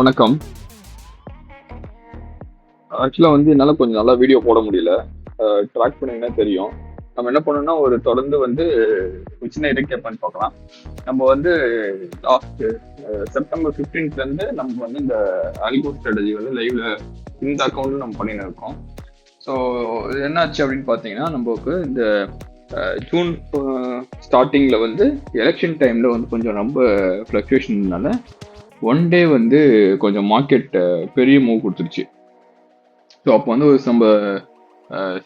வணக்கம். ஆக்சுவலா என்னால கொஞ்சம் நல்லா வீடியோ போட முடியல. ட்ராக் பண்ணீங்கன்னா தெரியும். நம்ம என்ன பண்ணோம்னா, ஒரு தொடர்ந்து சின்ன ரீகேப்ன்னு பார்க்கலாம். நம்ம லாஸ்ட் செப்டம்பர் 15th நம்ம இந்த ஆல்கோ ஸ்ட்ராட்டஜி லைவ்ல இந்த அக்கௌண்ட்ல நம்ம பண்ணிட்டு இருக்கோம். ஸோ இது என்னாச்சு அப்படின்னு பார்த்தீங்கன்னா, நமக்கு இந்த ஜூன் ஸ்டார்டிங்ல எலெக்ஷன் டைம்ல கொஞ்சம் ரொம்ப ஃப்ளக்சுவேஷன்னால ஒன் டே கொஞ்சம் மார்க்கெட் பெரிய மூவ் கொடுத்துருச்சு. ஸோ அப்போ நம்ம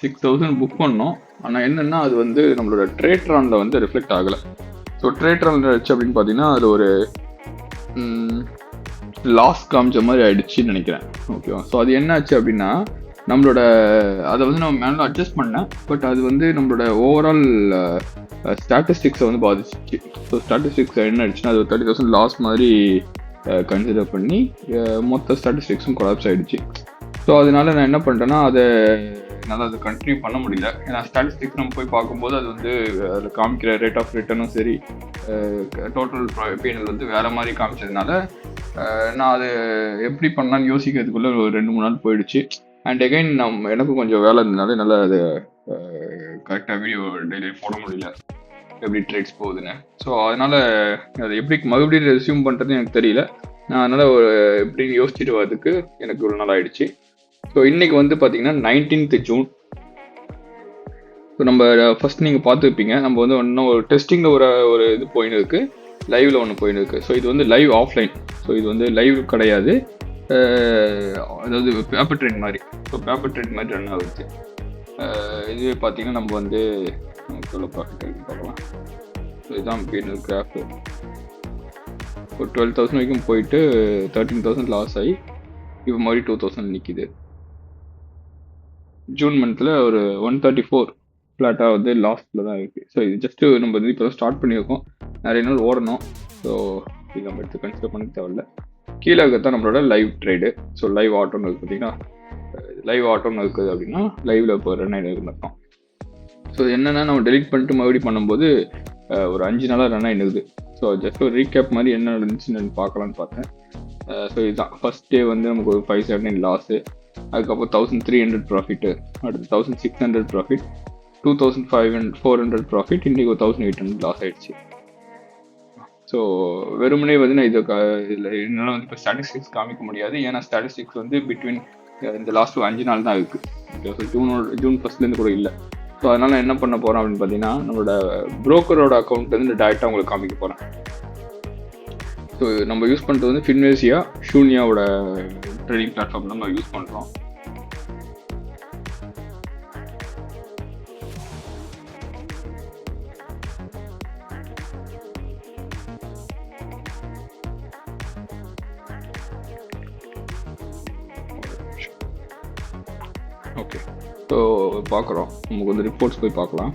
6,000 புக் பண்ணோம். ஆனால் என்னன்னா அது நம்மளோட ட்ரேட்ரான்ல ரிஃப்ளெக்ட் ஆகலை. ஸோ ட்ரேட்ரான்ல ஆச்சு அப்படின்னு பார்த்தீங்கன்னா அது ஒரு லாஸ் காமிச்ச மாதிரி ஆயிடுச்சுன்னு நினைக்கிறேன். ஓகேவா? ஸோ அது என்ன ஆச்சு அப்படின்னா நம்மளோட அதை நம்ம மேலே அட்ஜஸ்ட் பண்ணேன். பட் அது நம்மளோட ஓவரால் ஸ்டாட்டிஸ்டிக்ஸை பாதிச்சிச்சு. ஸோ ஸ்டாட்டிஸ்டிக்ஸ் என்ன ஆயிடுச்சுன்னா அது 30,000 லாஸ் மாதிரி கன்சிடர் பண்ணி மொத்த ஸ்டாட்டிஸ்டிக்ஸும் கொலாப்ஸ் ஆயிடுச்சு. ஸோ அதனால நான் என்ன பண்ணிட்டேன்னா அதை கண்டினியூ பண்ண முடியல. ஏன்னா ஸ்டாட்டிஸ்டிக்ஸ் நம்ம போய் பார்க்கும்போது அது அதில் காமிக்கிற ரேட் ஆஃப் ரிட்டர்னும் சரி, டோட்டல் பிஎன்எல் வேற மாதிரி காமிச்சதுனால நான் அது எப்படி பண்ணலான்னு யோசிக்கிறதுக்குள்ள ஒரு 2-3 நாள் போயிடுச்சு. அண்ட் எகைன் எனக்கும் கொஞ்சம் வேலை இருந்ததுனால என்னால் அது கரெக்டாக வீடியோ டெய்லி போட முடியல எப்படி ட்ரேட்ஸ் போகுதுன்னு. ஸோ அதனால அதை எப்படி மறுபடியும் ரெஸ்யூம் பண்ணுறது எனக்கு தெரியல. நான் அதனால் எப்படின்னு யோசிச்சுட்டு வரதுக்கு எனக்கு ஒரு நாள் ஆயிடுச்சு. ஸோ இன்னைக்கு பார்த்தீங்கன்னா 19th ஜூன். ஸோ நம்ம ஃபர்ஸ்ட் நீங்கள் பார்த்துருப்பீங்க, நம்ம இன்னும் ஒரு டெஸ்டிங்கில் ஒரு இது போயின்னு இருக்கு, லைவ்ல ஒன்று போயின்னு இருக்கு. ஸோ இது லைவ் ஆஃப்லைன். ஸோ இது லைவ் கிடையாது, அதாவது பேப்பர் ட்ரெயின் மாதிரி. ஸோ பேப்பர் ட்ரெயின் மாதிரி ரன் ஆகுது. இது பார்த்தீங்கன்னா நம்ம சொல்ல பார்க்கலாம். ஸோ இதுதான் பிஎன்எல் கிராஃப். ஒரு 12,000 வரைக்கும் போயிட்டு 13,000 லாஸ் ஆகி இப்போ மாதிரி 2,000 நிற்கிது. ஜூன் மந்த்தில் ஒரு 134 ஃப்ளாட்டாக லாஸ்ட்டில் தான் இருக்குது. ஸோ இது ஜஸ்ட்டு நம்ம இப்போ தான் ஸ்டார்ட் பண்ணியிருக்கோம், நிறைய நாள் ஓடணும். ஸோ இது நம்ம எடுத்து கன்சிடர் பண்ண தேவையில்ல. கீழே இருக்கிறது நம்மளோட லைவ் ட்ரேடு. ஸோ லைவ் ஆட்டோன்னு இருக்குது பார்த்தீங்கன்னா, லைவ் ஆட்டோன்னு இருக்குது அப்படின்னா லைவில் இப்போ ரன் ஆகிட்டு இருக்கும். ஸோ என்னென்னா நம்ம டெலிட் பண்ணிட்டு மறுபடியும் பண்ணும்போது ஒரு 5 நாளாக ரன் ஆகிடுது. ஸோ ஜஸ்ட் ஒரு ரீகேப் மாதிரி என்ன நடந்துச்சுன்னு பார்க்கலான்னு பார்த்தேன். ஸோ இதுதான் ஃபர்ஸ்ட் டே நமக்கு ஒரு 579 லாஸு, அதுக்கப்புறம் 1,300 ப்ராஃபிட்டு, அடுத்து 1,600 ப்ராஃபிட், 2,400 ப்ராஃபிட், இன்றைக்கி ஒரு 1,800 லாஸ் ஆகிடுச்சு. ஸோ வெறுமனே நான் இதில் என்னால் இப்போ ஸ்டாட்டிஸ்டிக்ஸ் காமிக்க முடியாது. ஏன்னா ஸ்டாட்டிஸ்டிக்ஸ் பிட்வீன் இந்த லாஸ்ட் 5 நாள் தான் இருக்குது. ஜூன் ஃபர்ஸ்ட்லேருந்து கூட இல்லை. ஸோ அதனால் நான் என்ன பண்ண போகிறேன் அப்படின்னு பார்த்தீங்கன்னா, நம்மளோட புரோக்கரோட அக்கௌண்ட்லேருந்து டேரெக்டாக உங்களுக்கு காமிக்க போகிறேன். ஸோ நம்ம யூஸ் பண்ணுறது ஃபின்வேசியா ஷூன்யாவோட ட்ரேடிங் பிளாட்ஃபார்ம் நம்ம யூஸ் பண்ணுறோம். ஓகே, ஸோ பார்க்குறோம். நமக்கு ரிப்போர்ட்ஸ் போய் பார்க்கலாம்.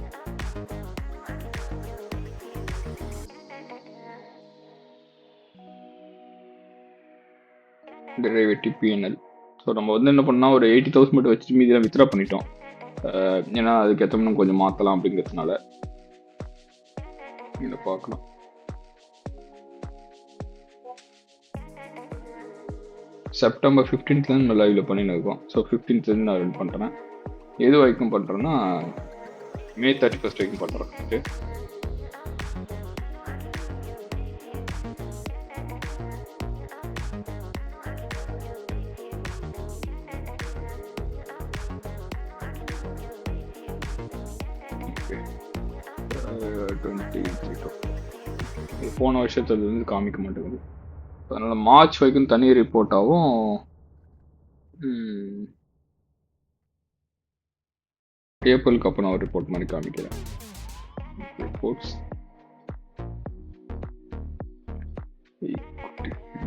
Derivative PNL. ஸோ நம்ம என்ன பண்ணால் ஒரு 80,000 மட்டும் வச்சுட்டு மீதியெல்லாம் வித்ரா பண்ணிட்டோம். ஏன்னா அதுக்கேற்ற கொஞ்சம் மாற்றலாம் அப்படிங்கிறதுனால இதை பார்க்கலாம். செப்டம்பர் 15th நம்ம லைவ்ல பண்ணின்னு இருக்கோம். ஸோ 15th நான் ரன் பண்ணுறேன். எது வரைக்கும் பண்ணுறேன்னா May 31st வரைக்கும் பண்ணுறேன். ஓகே, போன வருஷத்துல காமிக்க மாட்டேங்குது. அதனால மார்ச் வரைக்கும் தனி ரிப்போர்ட்டாகவும் ஏப்ரலுக்கு அப்புறம் நான் ஒரு ரிப்போர்ட் மாதிரி காமிக்கிறேன். Reports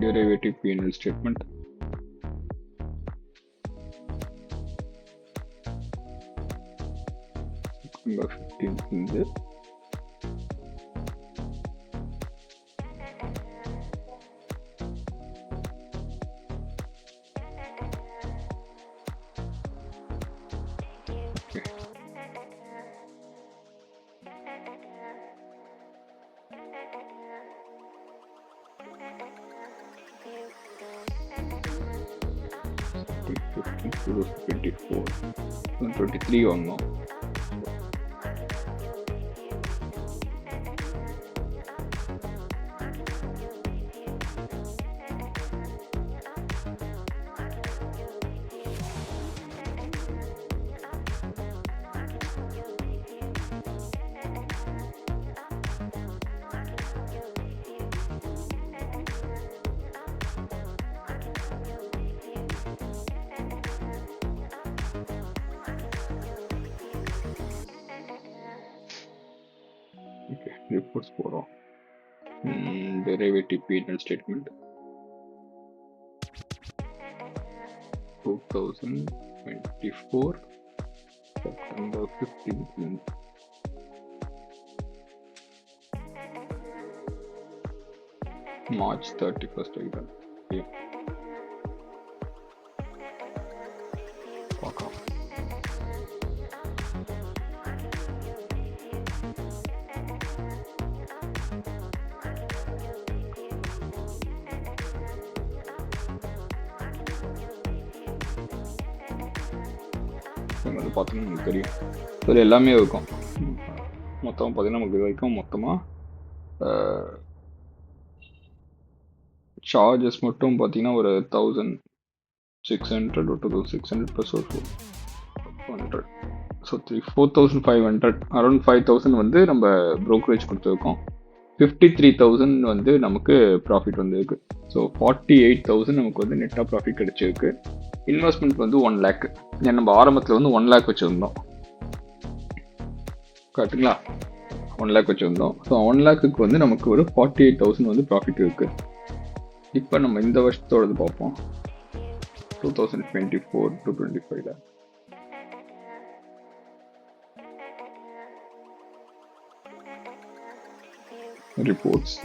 derivative PNL statement. September 15th 2024 2023 வாங்கினோம். ரிப்போர்ட்ஸ் போகிறோம். Derivative P&L statement 2024 September 15th March 31st வரைக்கும் பார்க்கலாம். வந்து பார்த்தீங்கன்னா நமக்கு தெரியும் இதில் எல்லாமே இருக்கும். மொத்தம் பார்த்தீங்கன்னா நமக்கு இது வரைக்கும் மொத்தமாக சார்ஜஸ் மட்டும் பார்த்தீங்கன்னா ஒரு 1600 to 2600 + ஒரு 400, ஸோ 4500 அரௌண்ட் 5000 வந்து நம்ம ப்ரோக்கரேஜ் கொடுத்துருக்கோம். 53,000 வந்து நமக்கு ப்ராஃபிட் வந்துருக்கு. ஸோ 48,000 நமக்கு வந்து நெட்டாக ப்ராஃபிட் கிடைச்சிருக்கு. இன்வெஸ்ட்மெண்ட் வந்து 1 lakh. நம்ம ஆரம்பத்தில் வந்து 1 lakh வச்சுருந்தோம், கரெக்டுங்களா? 1 lakh வச்சுருந்தோம். ஸோ 1 lakhக்கு வந்து நமக்கு ஒரு 48,000 வந்து ப்ராஃபிட் இருக்குது. இப்போ நம்ம இந்த வருஷத்தோடது பார்ப்போம், 2024 to 25. Reports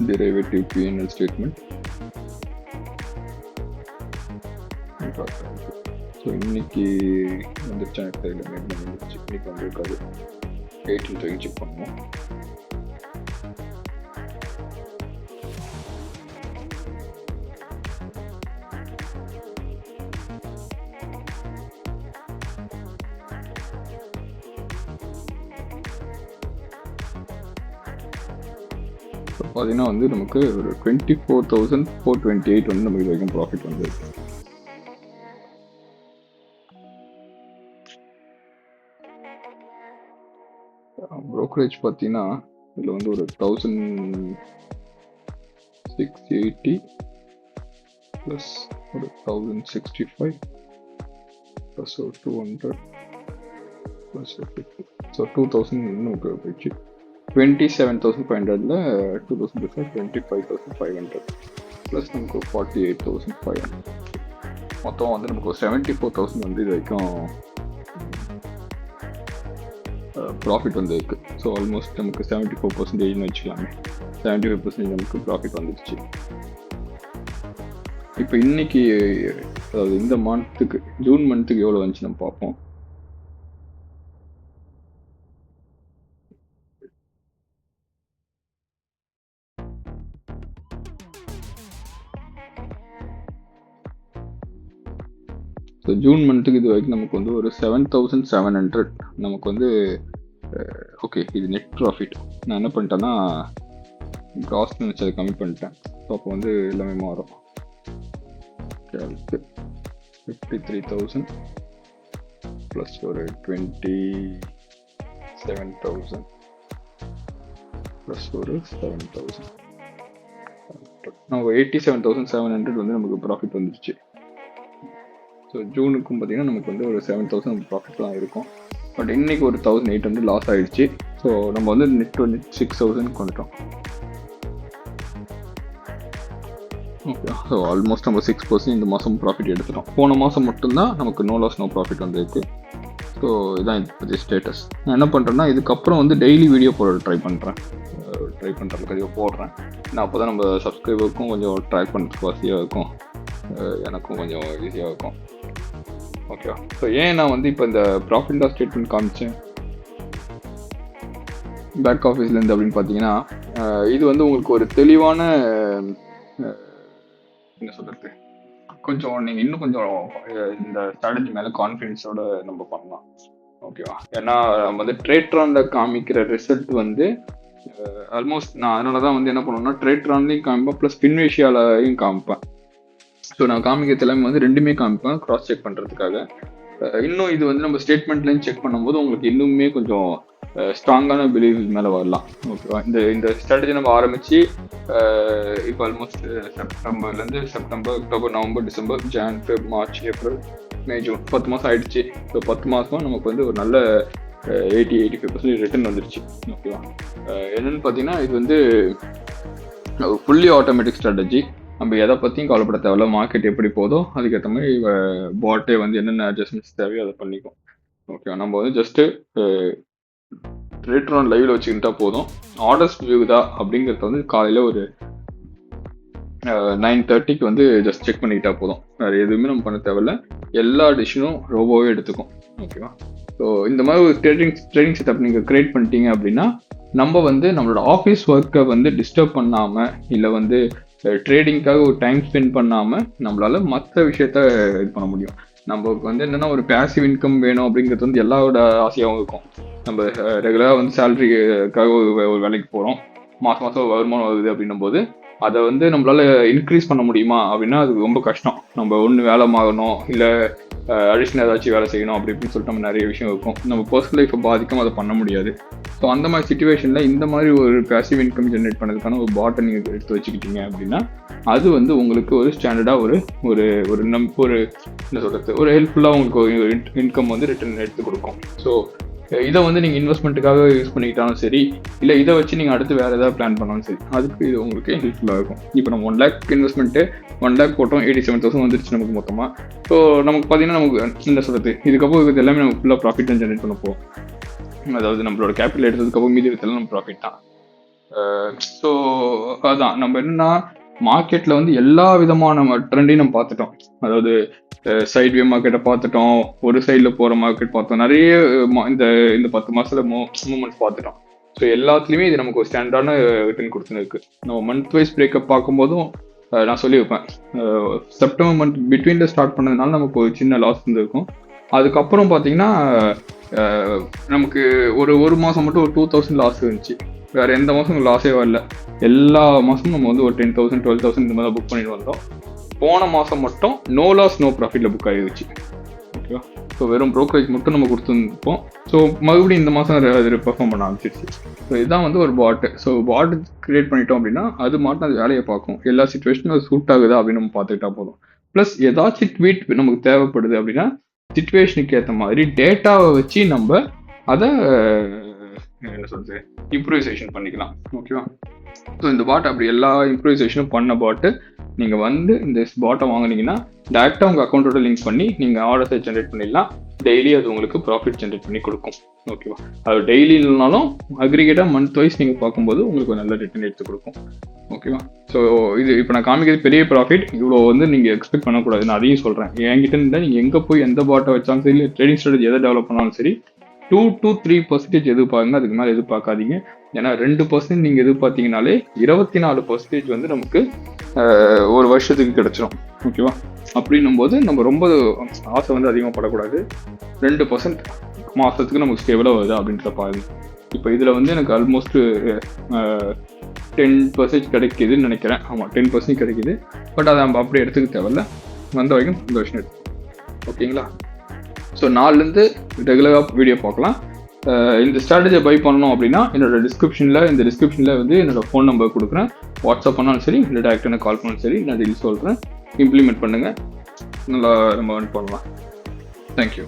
derivative P&L statement. So இன்னைக்கு வந்துருச்சா தெரியல, மேபி வந்துருச்சு, இன்னைக்கு வந்துருக்காது. 18th வரைக்கும் செக் பண்ணுவோம். பார்த்தீங்கன்னா வந்து நமக்கு ஒரு 24,428 வந்து நமக்கு இது வரைக்கும் ப்ராஃபிட் வந்து. ப்ரோக்கரேஜ் பார்த்தீங்கன்னா இதில் வந்து ஒரு 1,680 ப்ளஸ் ஒரு 1,065 ப்ளஸ் ஒரு 200 ப்ளஸ் ஒரு 50, ஸோ 2,000 நமக்கு போயிடுச்சு. 27,500ல் 2,000 25,500 ப்ளஸ் நமக்கு 48,500, மொத்தம் வந்து நமக்கு 74,000 வந்து இது வரைக்கும் ப்ராஃபிட் வந்து இருக்குது. ஸோ ஆல்மோஸ்ட் நமக்கு 74% வச்சுக்கலாமே, 75% நமக்கு ப்ராஃபிட் வந்துடுச்சு. இப்போ இன்னைக்கு அதாவது இந்த மந்த்துக்கு ஜூன் மந்த்துக்கு எவ்வளோ வந்துச்சு நம்ம பார்ப்போம். ஸோ ஜூன் மந்த்துக்கு இது வரைக்கும் நமக்கு வந்து ஒரு 7,700 நமக்கு வந்து ஓகே. இது நெட் ப்ராஃபிட். நான் என்ன பண்ணிட்டேன்னா காஸ்ட் நினச்சதை கம்மி பண்ணிட்டேன். ஸோ அப்போ வந்து எல்லாமே மாறும். 53,000 ப்ளஸ் ஒரு 27,000 ப்ளஸ் ஒரு 7,000, நம்ம 87,700 வந்து நமக்கு ப்ராஃபிட் வந்துடுச்சு. ஸோ ஜூனுக்கும் பார்த்தீங்கன்னா நமக்கு வந்து ஒரு 7,000 ப்ராஃபிட் தான் இருக்கும். பட் இன்னைக்கு ஒரு 1,800 லாஸ் ஆகிடுச்சு. ஸோ நம்ம வந்து நெட் 6,000 வந்துட்டோம். ஓகே, ஸோ ஆல்மோஸ்ட் நம்ம 6% இந்த மாதம் ப்ராஃபிட் எடுத்துட்டோம். போன மாதம் மட்டும்தான் நமக்கு நோ லாஸ் நோ ப்ராஃபிட் வந்துருக்கு. ஸோ இதுதான் இப்போதைய ஸ்டேட்டஸ். நான் என்ன பண்ணுறேன்னா இதுக்கப்புறம் வந்து டெய்லி வீடியோ போட ட்ரை பண்ணுறதுக்கு போடுறேன். நான் அப்போ தான் நம்ம சப்ஸ்கிரைபருக்கும் கொஞ்சம் ட்ராக் பண்ணுறதுக்கு வசதியாக இருக்கும், எனக்கும் கொஞ்சம் ஈஸியாக இருக்கும். ஓகே, ஸோ ஏன் நான் வந்து இப்போ இந்த ப்ராஃபிட் லாஸ் ஸ்டேட்மெண்ட் காமிச்சேன் பேக் ஆஃபீஸ்லேருந்து அப்படின்னு பார்த்தீங்கன்னா, இது வந்து உங்களுக்கு ஒரு தெளிவான என்ன சொல்கிறது கொஞ்சம் நீங்கள் இன்னும் கொஞ்சம் இந்த ஸ்ட்ராட்டஜி மேலே கான்ஃபிடென்ஸோட நம்ம பண்ணலாம். ஓகேவா? ஏன்னா நம்ம வந்து ட்ரேட்ரானில் காமிக்கிற ரிசல்ட் வந்து ஆல்மோஸ்ட் நான் அதனால தான் வந்து என்ன பண்ணுவேன்னா ட்ரேட்ரான்லையும் காமிப்பேன், ப்ளஸ் ஃபின்வேஷியாலையும் காமிப்பேன். ஸோ நான் காமிக்கிறது எல்லாமே வந்து ரெண்டுமே காமிப்பேன் கிராஸ் செக் பண்ணுறதுக்காக. இன்னும் இது வந்து நம்ம ஸ்டேட்மெண்ட்லையும் செக் பண்ணும்போது உங்களுக்கு இன்னுமே கொஞ்சம் ஸ்ட்ராங்கான பிலீவ் மேலே வரலாம். ஓகேவா? இந்த ஸ்ட்ராட்டஜி நம்ம ஆரம்பித்து இப்போ almost September, October, November, December, Jan, Feb, March, April, May, June 10 மாதம் ஆயிடுச்சு. ஸோ 10 மாதம் நமக்கு வந்து ஒரு நல்ல 80-85% ரிட்டர்ன் வந்துருச்சு. ஓகேவா? என்னென்னு பார்த்தீங்கன்னா இது வந்து ஃபுல்லி ஆட்டோமேட்டிக் ஸ்ட்ராட்டஜி. நம்ம எதை பற்றியும் கவலைப்பட தேவையில்ல. மார்க்கெட் எப்படி போதோ அதுக்கேற்ற மாதிரி பாட்டே வந்து என்னென்ன அட்ஜஸ்ட்மெண்ட்ஸ் தேவையோ அதை பண்ணிக்கும். ஓகேவா? நம்ம வந்து ஜஸ்ட்டு ட்ரேட்ரான் லைவ்ல வச்சுக்கிட்டா போதும். ஆர்டர்ஸ் வியூதா அப்படிங்கிறத வந்து காலையில் ஒரு 9:30க்கு வந்து ஜஸ்ட் செக் பண்ணிக்கிட்டா போதும். வேறு எதுவுமே நம்ம பண்ண தேவையில்ல. எல்லா டிசிஷனும் ரோபோவே எடுத்துக்கும். ஓகேவா? ஸோ இந்த மாதிரி ஒரு ட்ரேடிங் செட்டப் நீங்கள் க்ரியேட் பண்ணிட்டீங்க அப்படின்னா நம்ம வந்து நம்மளோட ஆஃபீஸ் ஒர்க்கை வந்து டிஸ்டர்ப் பண்ணாமல், இல்லை வந்து ட்ரேடிங்காக ஒரு டைம் ஸ்பெண்ட் பண்ணாமல் நம்மளால மற்ற விஷயத்த இது பண்ண முடியும். நமக்கு வந்து என்னென்னா ஒரு பேசிவ் இன்கம் வேணும் அப்படிங்கிறது வந்து எல்லாரோட ஆசையாகவும் இருக்கும். நம்ம ரெகுலராக வந்து சேலரிக்காக ஒரு வேலைக்கு போகிறோம், மாதம் வருமானம் வருது அப்படின்னும் போது அதை வந்து நம்மளால இன்க்ரீஸ் பண்ண முடியுமா அப்படின்னா அது ரொம்ப கஷ்டம். நம்ம ஒன்று வேலை மாறணும், இல்லை அடிஷ்னல் ஏதாச்சும் வேலை செய்யணும் அப்படி இப்படின்னு சொல்லிட்டு நம்ம நிறைய விஷயம் இருக்கும். நம்ம பர்சனல் லைஃப்பை பாதிக்காமல் அதை பண்ண முடியாது. ஸோ அந்த மாதிரி சுச்சுவேஷனில் இந்த மாதிரி ஒரு பேசிவ் இன்கம் ஜென்ரேட் பண்ணதுக்கான ஒரு பாட்டை நீங்கள் எடுத்து வச்சுக்கிட்டீங்க அப்படின்னா அது வந்து உங்களுக்கு ஒரு ஸ்டாண்டர்டாக ஒரு ஒரு ஒரு என்ன சொல்கிறது, ஒரு ஹெல்ப்ஃபுல்லாக உங்களுக்கு ஒரு இன்கம் வந்து ரிட்டர்ன் எடுத்து கொடுக்கும். ஸோ இதை வந்து நீங்கள் இன்வெஸ்ட்மெண்ட்டுக்காக யூஸ் பண்ணிக்கிட்டாலும் சரி, இல்லை இதை வச்சு நீங்கள் அடுத்து வேறு ஏதாவது பிளான் பண்ணாலும் சரி, அதுக்கு இது உங்களுக்கு ஹெல்ப்ஃபுல்லாக இருக்கும். இப்போ நம்ம 1 lakh இன்வெஸ்ட்மெண்ட்டு 1 lakh போட்டோம், 87,000 வந்துருச்சு நமக்கு மொத்தமாக. ஸோ நமக்கு பார்த்தீங்கன்னா நமக்கு என்ன சொல்கிறது, இதுக்கப்புறம் இது எல்லாமே நமக்கு ஃபுல்லாக ப்ராஃபிட் தான் ஜென்ரேட் பண்ண போகும். அதாவது நம்மளோட கேபிட்டல் எடுத்ததுக்கப்புறம் மீதி இதெல்லாம் நம்ம ப்ராஃபிட் தான். ஸோ அதுதான் நம்ம என்னென்னா மார்க்கெட்டில் வந்து எல்லா விதமான ட்ரெண்டையும் நம்ம பார்த்துட்டோம். அதாவது சைட்வே மார்க்கெட்டை பார்த்துட்டோம், ஒரு சைடில் போகிற மார்க்கெட் பார்த்தோம், நிறைய இந்த 10 மாதத்தில் மூமெண்ட்ஸ் பார்த்துட்டோம். ஸோ எல்லாத்துலேயுமே இது நமக்கு ஒரு ஸ்டாண்டர்டான ரிட்டர்ன் கொடுத்துன்னு இருக்குது. நம்ம மந்த் வைஸ் பிரேக்கப் பார்க்கும்போதும் நான் சொல்லியிருப்பேன், செப்டம்பர் மந்த் பிட்வீனில் ஸ்டார்ட் பண்ணதுனால நமக்கு ஒரு சின்ன லாஸ் இருந்திருக்கும். அதுக்கப்புறம் பார்த்தீங்கன்னா நமக்கு ஒரு மாதம் மட்டும் ஒரு 2,000 லாஸ் இருந்துச்சு. வேறு எந்த மாதம் லாஸே வரல. எல்லா மாதமும் நம்ம வந்து ஒரு 10,000 12,000 இந்த மாதிரி புக் பண்ணிட்டு வந்தோம். போன மாதம் மட்டும் நோ லாஸ் நோ ப்ராஃபிட்டில் புக் ஆகிடுச்சு. ஓகேவா? ஸோ வெறும் ப்ரோக்கரேஜ் மட்டும் நம்ம கொடுத்துருப்போம். ஸோ மறுபடியும் இந்த மாதம் அது பெர்ஃபார்ம் பண்ண ஆரம்பிச்சிருச்சு. ஸோ இதுதான் வந்து ஒரு பாட்டு. ஸோ பாட்டு க்ரியேட் பண்ணிட்டோம் அப்படின்னா அது மட்டும் அது வேலையை பார்க்கும். எல்லா சுச்சுவேஷனும் அது சூட் ஆகுதா அப்படின்னு நம்ம பார்த்துக்கிட்டா போதும். ப்ளஸ் ஏதாச்சும் ட்வீட் நமக்கு தேவைப்படுது அப்படின்னா சிச்சுவேஷனுக்கு ஏற்ற மாதிரி டேட்டாவை வச்சு நம்ம அதை என்ன சொல்றது இம்ப்ரூவைசேஷன் பண்ணிக்கலாம். ஓகேவா? ஸோ இந்த பாட் அப்படி எல்லா இம்ப்ரூவைசேஷனும் பண்ண பாட்டு நீங்கள் வந்து இந்த பாட்டை வாங்கினீங்கன்னா டேரெக்டாக உங்கள் அக்கௌண்ட்டோட லிங்க் பண்ணி நீங்கள் ஆர்டர்ஸை ஜென்ரேட் பண்ணிடலாம். டெய்லி அது உங்களுக்கு ப்ராஃபிட் ஜென்ரேட் பண்ணி கொடுக்கும். ஓகேவா? அது டெய்லி இல்லைனாலும் அக்ரிகேட்டாக மந்த் வைஸ் நீங்கள் பார்க்கும்போது உங்களுக்கு ஒரு நல்ல ரிட்டர்ன் எடுத்து கொடுக்கும். ஓகேவா? ஸோ இது இப்போ நான் காமிக்கிறது பெரிய ப்ராஃபிட், இவ்வளோ வந்து நீங்கள் எக்ஸ்பெக்ட் பண்ணக்கூடாது. நான் அதையும் சொல்கிறேன். என்கிட்ட இருந்தால் நீங்கள் எங்கே போய் எந்த பாட்டை வச்சாலும் சரி, இல்லை ட்ரேடிங் ஸ்ட்ராட்டஜி எதை டெவலப் பண்ணாலும் சரி 2 to 3% எதிர்பார்க்குங்க. அதுக்கு மேலே எதிர்பார்க்காதீங்க. ஏன்னா 2% நீங்கள் எதிர்பார்த்தீங்கனாலே 24% வந்து நமக்கு ஒரு வருஷத்துக்கு கிடச்சிடும். ஓகேவா? அப்படின்னும் போது நம்ம ரொம்ப ஆசை வந்து அதிகமாக படக்கூடாது. 2% மாதத்துக்கு நமக்கு ஸ்டேபிளாக வருது அப்படின்ற பாருங்க. இப்போ இதில் வந்து எனக்கு ஆல்மோஸ்ட் 10% கிடைக்குதுன்னு நினைக்கிறேன். ஆமாம், 10% கிடைக்குது. பட் அதை நம்ம அப்படி எடுத்துக்க தேவையில்ல. வந்த வரைக்கும் சந்தோஷம் எடுத்து. ஓகேங்களா? ஸோ நாலுலேருந்து ரெகுலராக வீடியோ பார்க்கலாம். இந்த ஸ்ட்ராட்டஜியை பை பண்ணணும் அப்படின்னா இந்த டிஸ்கிரிப்ஷனில் வந்து என்னோடய ஃபோன் நம்பர் கொடுக்குறேன். வாட்ஸ்அப் பண்ணாலும் சரி, இல்லை டேரெக்டாக எனக்கு கால் பண்ணாலும் சரி, நான் டெய்லி சொல்கிறேன். இம்ப்ளிமெண்ட் பண்ணுங்கள், நல்லா நம்ம பண்ணலாம். தேங்க்யூ.